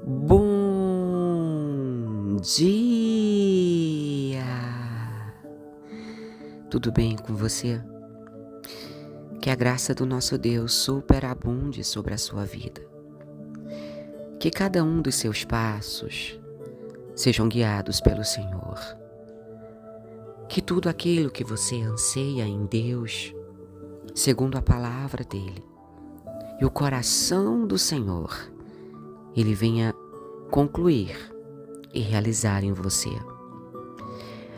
Bom dia! Tudo bem com você? Que a graça do nosso Deus superabunde sobre a sua vida. Que cada um dos seus passos sejam guiados pelo Senhor. Que tudo aquilo que você anseia em Deus, segundo a palavra dEle, e o coração do Senhor, Ele venha concluir e realizar em você.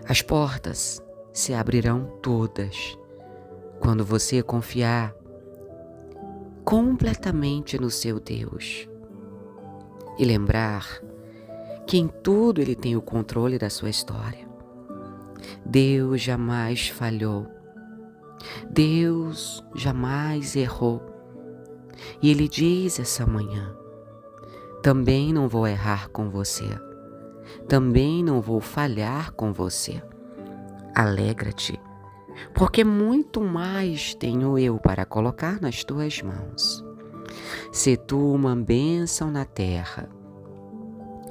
As portas se abrirão todas quando você confiar completamente no seu Deus e lembrar que em tudo Ele tem o controle da sua história. Deus jamais falhou. Deus jamais errou. E Ele diz essa manhã: também não vou errar com você. Também não vou falhar com você. Alegra-te, porque muito mais tenho eu para colocar nas tuas mãos. Se tu uma bênção na terra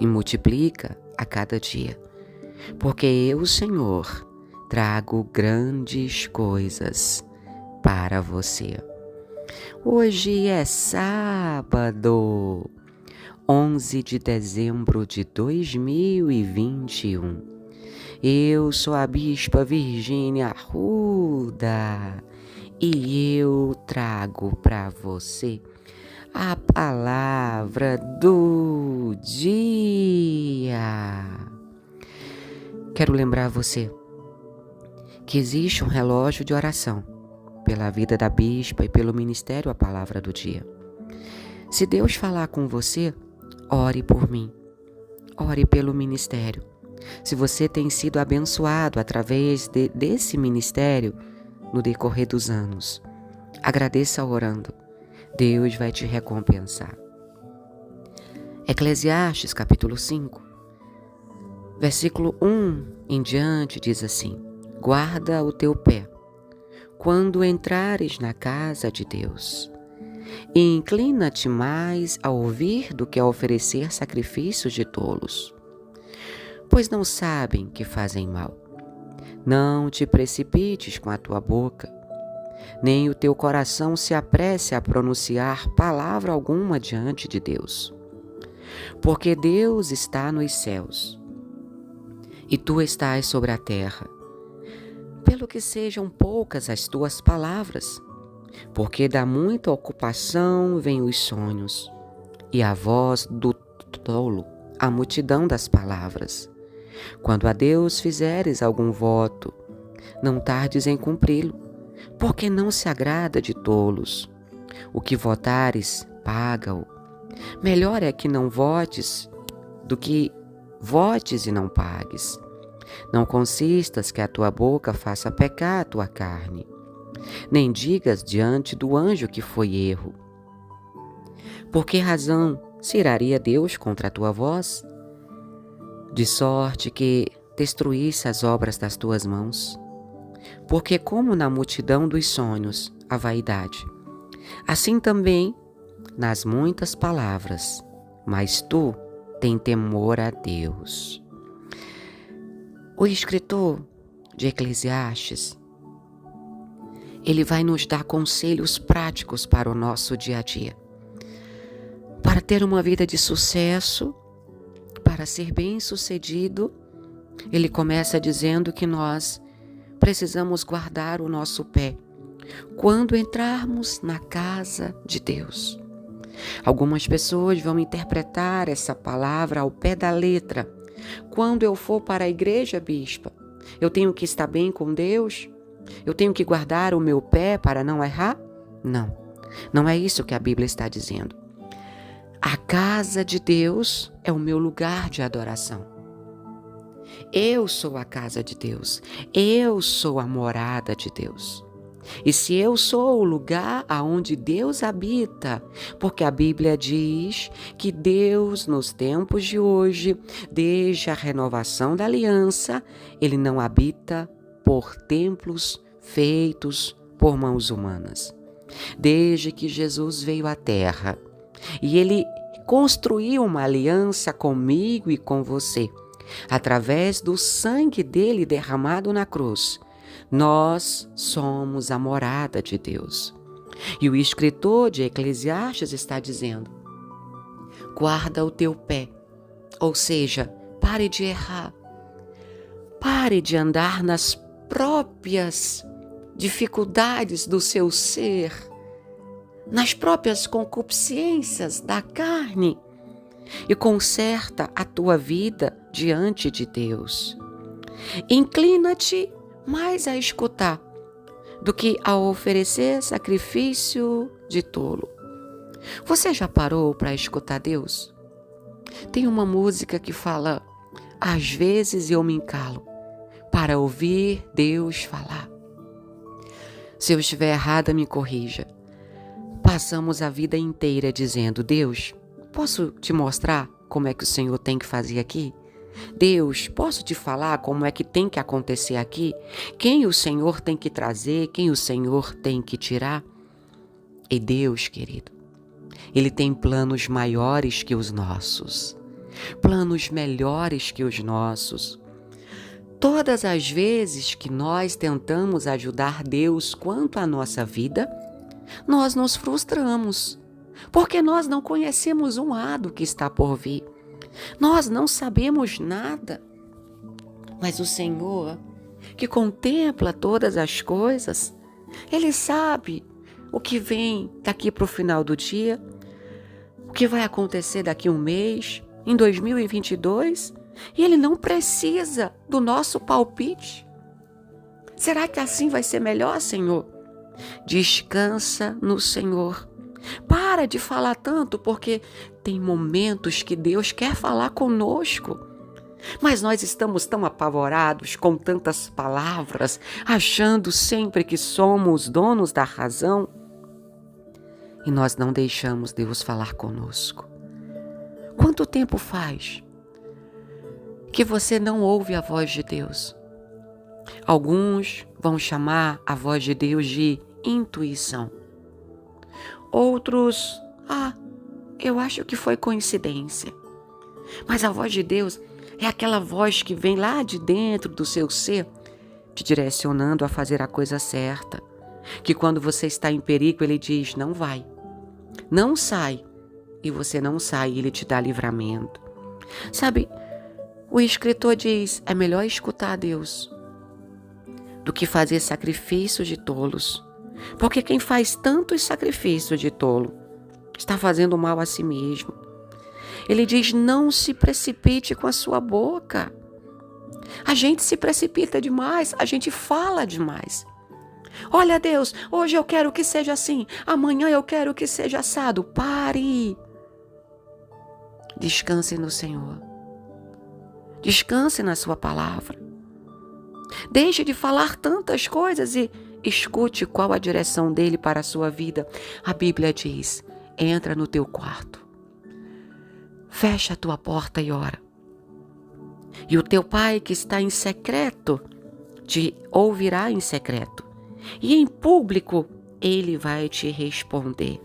e multiplica a cada dia, porque eu, Senhor, trago grandes coisas para você. Hoje é sábado, 11 de dezembro de 2021. Eu sou a Bispa Virgínia Arruda e eu trago para você a palavra do dia. Quero lembrar você que existe um relógio de oração pela vida da Bispa e pelo ministério A Palavra do Dia. Se Deus falar com você, ore por mim, ore pelo ministério. Se você tem sido abençoado através desse ministério no decorrer dos anos, agradeça orando. Deus vai te recompensar. Eclesiastes capítulo 5, versículo 1 em diante diz assim: guarda o teu pé quando entrares na casa de Deus. E inclina-te mais a ouvir do que a oferecer sacrifícios de tolos, pois não sabem que fazem mal. Não te precipites com a tua boca, nem o teu coração se apresse a pronunciar palavra alguma diante de Deus. Porque Deus está nos céus, e tu estás sobre a terra. Pelo que sejam poucas as tuas palavras, porque da muita ocupação vêm os sonhos, e a voz do tolo a multidão das palavras. Quando a Deus fizeres algum voto, não tardes em cumpri-lo, porque não se agrada de tolos. O que votares, paga-o. Melhor é que não votes do que votes e não pagues. Não consistas que a tua boca faça pecar a tua carne, nem digas diante do anjo que foi erro. Por que razão se iraria Deus contra a tua voz? De sorte que destruísse as obras das tuas mãos. Porque como na multidão dos sonhos a vaidade, assim também nas muitas palavras, mas tu tem temor a Deus. O escritor de Eclesiastes, ele vai nos dar conselhos práticos para o nosso dia a dia. Para ter uma vida de sucesso, para ser bem-sucedido, ele começa dizendo que nós precisamos guardar o nosso pé quando entrarmos na casa de Deus. Algumas pessoas vão interpretar essa palavra ao pé da letra. Quando eu for para a igreja, bispa, eu tenho que estar bem com Deus? Eu tenho que guardar o meu pé para não errar? Não, não é isso que a Bíblia está dizendo. A casa de Deus é o meu lugar de adoração. Eu sou a casa de Deus. Eu sou a morada de Deus. E se eu sou o lugar aonde Deus habita, porque a Bíblia diz que Deus, nos tempos de hoje, desde a renovação da aliança, Ele não habita por templos feitos por mãos humanas. Desde que Jesus veio à terra e Ele construiu uma aliança comigo e com você. Através do sangue dele derramado na cruz, nós somos a morada de Deus. E o escritor de Eclesiastes está dizendo: guarda o teu pé, ou seja, pare de errar, pare de andar nas próprias dificuldades do seu ser, nas próprias concupiscências da carne, e conserta a tua vida diante de Deus. Inclina-te mais a escutar do que a oferecer sacrifício de tolo. Você já parou para escutar Deus? Tem uma música que fala: às vezes eu me encalo para ouvir Deus falar. Se eu estiver errada, me corrija. Passamos a vida inteira dizendo: Deus, posso te mostrar como é que o Senhor tem que fazer aqui? Deus, posso te falar como é que tem que acontecer aqui? Quem o Senhor tem que trazer? Quem o Senhor tem que tirar? E Deus, querido, Ele tem planos maiores que os nossos, planos melhores que os nossos. Todas as vezes que nós tentamos ajudar Deus quanto à nossa vida, nós nos frustramos, porque nós não conhecemos um lado que está por vir. Nós não sabemos nada, mas o Senhor, que contempla todas as coisas, Ele sabe o que vem daqui para o final do dia, o que vai acontecer daqui a um mês, em 2022, e Ele não precisa do nosso palpite. Será que assim vai ser melhor, Senhor? Descansa no Senhor. Para de falar tanto, porque tem momentos que Deus quer falar conosco. Mas nós estamos tão apavorados com tantas palavras, achando sempre que somos donos da razão. E nós não deixamos Deus falar conosco. Quanto tempo faz que você não ouve a voz de Deus? Alguns vão chamar a voz de Deus de intuição. Outros, eu acho que foi coincidência. Mas a voz de Deus é aquela voz que vem lá de dentro do seu ser, te direcionando a fazer a coisa certa. Que quando você está em perigo, Ele diz: não vai, não sai. E você não sai, Ele te dá livramento. Sabe, o escritor diz: é melhor escutar a Deus do que fazer sacrifícios de tolos. Porque quem faz tantos sacrifícios de tolo está fazendo mal a si mesmo. Ele diz: não se precipite com a sua boca. A gente se precipita demais, a gente fala demais. Olha, Deus, hoje eu quero que seja assim, amanhã eu quero que seja assado. Pare. Descanse no Senhor. Descanse na sua palavra. Deixe de falar tantas coisas e escute qual a direção dele para a sua vida. A Bíblia diz: entra no teu quarto, fecha a tua porta e ora. E o teu Pai que está em secreto te ouvirá em secreto. E em público Ele vai te responder.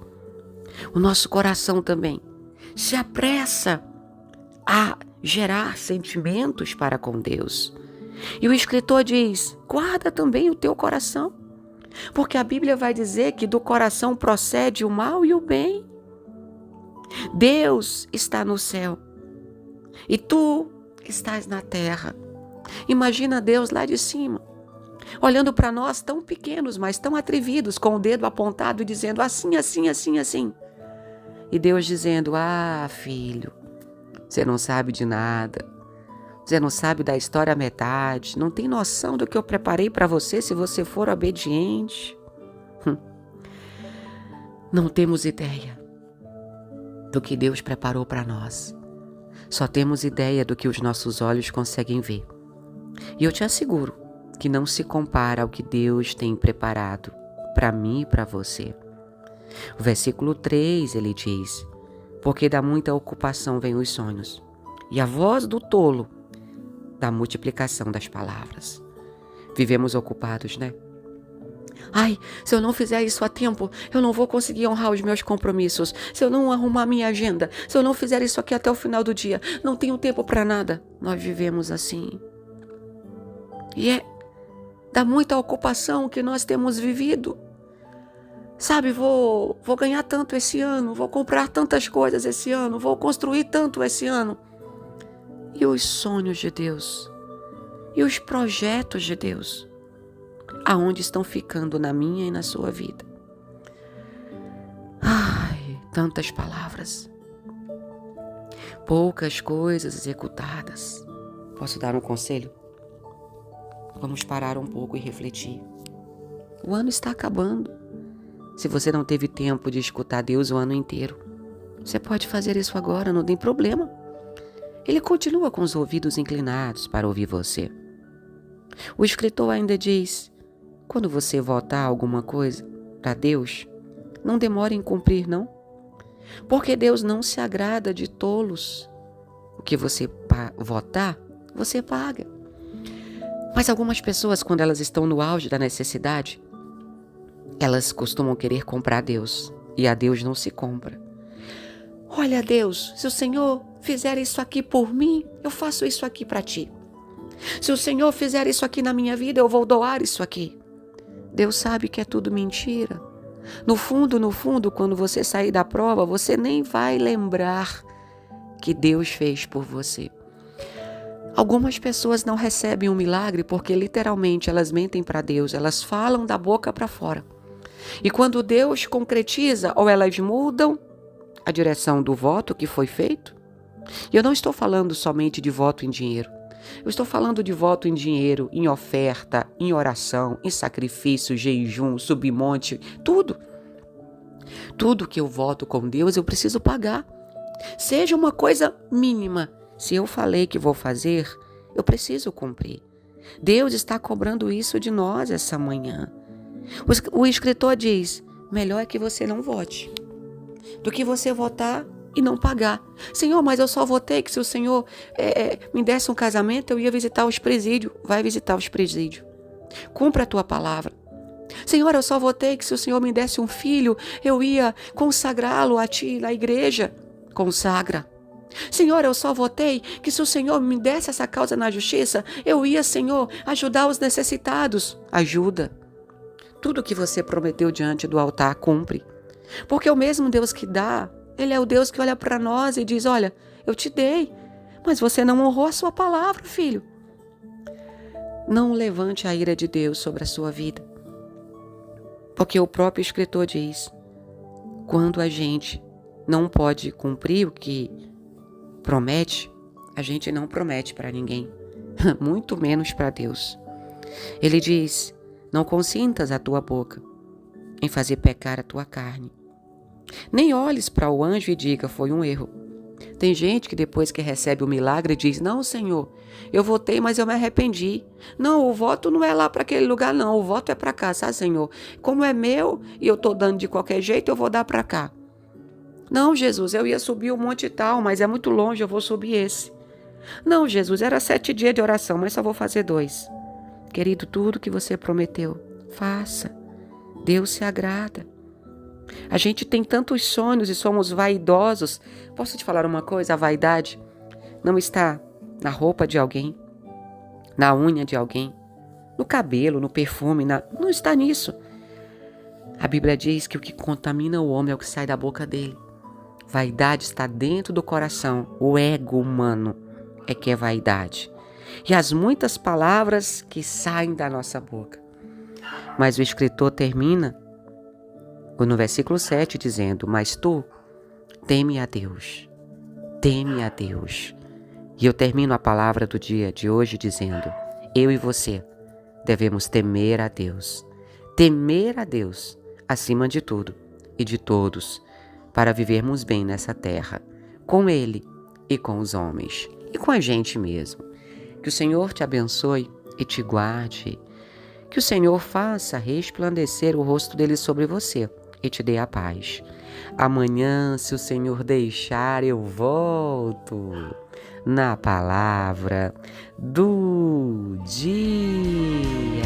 O nosso coração também se apressa a gerar sentimentos para com Deus. E o escritor diz: guarda também o teu coração, porque a Bíblia vai dizer que do coração procede o mal e o bem. Deus está no céu e tu estás na terra. Imagina Deus lá de cima, olhando para nós tão pequenos, mas tão atrevidos, com o dedo apontado e dizendo: assim, assim, assim, assim. E Deus dizendo: filho, você não sabe de nada. Você não sabe da história à metade, não tem noção do que eu preparei para você se você for obediente. Não temos ideia do que Deus preparou para nós. Só temos ideia do que os nossos olhos conseguem ver. E eu te asseguro que não se compara ao que Deus tem preparado para mim e para você. O versículo 3, ele diz: porque da muita ocupação vêm os sonhos, e a voz do tolo da multiplicação das palavras. Vivemos ocupados, né? Ai, se eu não fizer isso a tempo, eu não vou conseguir honrar os meus compromissos. Se eu não arrumar minha agenda, se eu não fizer isso aqui até o final do dia, não tenho tempo para nada. Nós vivemos assim. E dá muita ocupação que nós temos vivido. Sabe, vou ganhar tanto esse ano, vou comprar tantas coisas esse ano, vou construir tanto esse ano. E os sonhos de Deus? E os projetos de Deus? Aonde estão ficando na minha e na sua vida? Ai, tantas palavras. Poucas coisas executadas. Posso dar um conselho? Vamos parar um pouco e refletir. O ano está acabando. Se você não teve tempo de escutar Deus o ano inteiro, você pode fazer isso agora, não tem problema. Ele continua com os ouvidos inclinados para ouvir você. O escritor ainda diz: quando você votar alguma coisa para Deus, não demore em cumprir, não. Porque Deus não se agrada de tolos. O que você votar, você paga. Mas algumas pessoas, quando elas estão no auge da necessidade, elas costumam querer comprar Deus, e a Deus não se compra. Olha, Deus, se o Senhor fizer isso aqui por mim, eu faço isso aqui para ti. Se o Senhor fizer isso aqui na minha vida, eu vou doar isso aqui. Deus sabe que é tudo mentira. No fundo, quando você sair da prova, você nem vai lembrar que Deus fez por você. Algumas pessoas não recebem um milagre porque literalmente elas mentem para Deus, elas falam da boca para fora. E quando Deus concretiza, ou elas mudam a direção do voto que foi feito. E eu não estou falando somente de voto em dinheiro. Eu estou falando de voto em dinheiro, em oferta, em oração, em sacrifício, jejum, subir monte, tudo. Tudo que eu voto com Deus eu preciso pagar. Seja uma coisa mínima. Se eu falei que vou fazer, eu preciso cumprir. Deus está cobrando isso de nós essa manhã. O escritor diz: melhor é que você não vote do que você votar e não pagar. Senhor, mas eu só votei que se o Senhor me desse um casamento, eu ia visitar os presídios. Vai visitar os presídios. Cumpra a tua palavra. Senhor, eu só votei que se o Senhor me desse um filho, eu ia consagrá-lo a ti na igreja. Consagra. Senhor, eu só votei que se o Senhor me desse essa causa na justiça, eu ia, Senhor, ajudar os necessitados. Ajuda. Tudo que você prometeu diante do altar, cumpre. Porque o mesmo Deus que dá, Ele é o Deus que olha para nós e diz: olha, eu te dei, mas você não honrou a sua palavra, filho. Não levante a ira de Deus sobre a sua vida. Porque o próprio escritor diz: quando a gente não pode cumprir o que promete, a gente não promete para ninguém, muito menos para Deus. Ele diz: não consintas a tua boca em fazer pecar a tua carne. Nem olhes para o anjo e diga: foi um erro. Tem gente que depois que recebe o milagre diz: não, Senhor, eu votei, mas eu me arrependi. Não, o voto não é lá para aquele lugar, não. O voto é para cá, sabe, Senhor? Como é meu e eu estou dando de qualquer jeito, eu vou dar para cá. Não, Jesus, eu ia subir o monte tal, mas é muito longe, eu vou subir esse. Não, Jesus, era 7 dias de oração, mas só vou fazer 2. Querido, tudo que você prometeu, faça. Deus se agrada. A gente tem tantos sonhos e somos vaidosos. Posso te falar uma coisa? A vaidade não está na roupa de alguém, na unha de alguém, no cabelo, no perfume, não está nisso. A Bíblia diz que o que contamina o homem é o que sai da boca dele. Vaidade está dentro do coração. O ego humano é que é vaidade. E as muitas palavras que saem da nossa boca. Mas o escritor termina no versículo 7 dizendo: mas tu teme a Deus. Teme a Deus. E eu termino a palavra do dia de hoje dizendo: eu e você devemos temer a Deus. Temer a Deus acima de tudo e de todos, para vivermos bem nessa terra, com Ele e com os homens, e com a gente mesmo. Que o Senhor te abençoe e te guarde. Que o Senhor faça resplandecer o rosto dele sobre você e te dê a paz. Amanhã, se o Senhor deixar, eu volto na palavra do dia.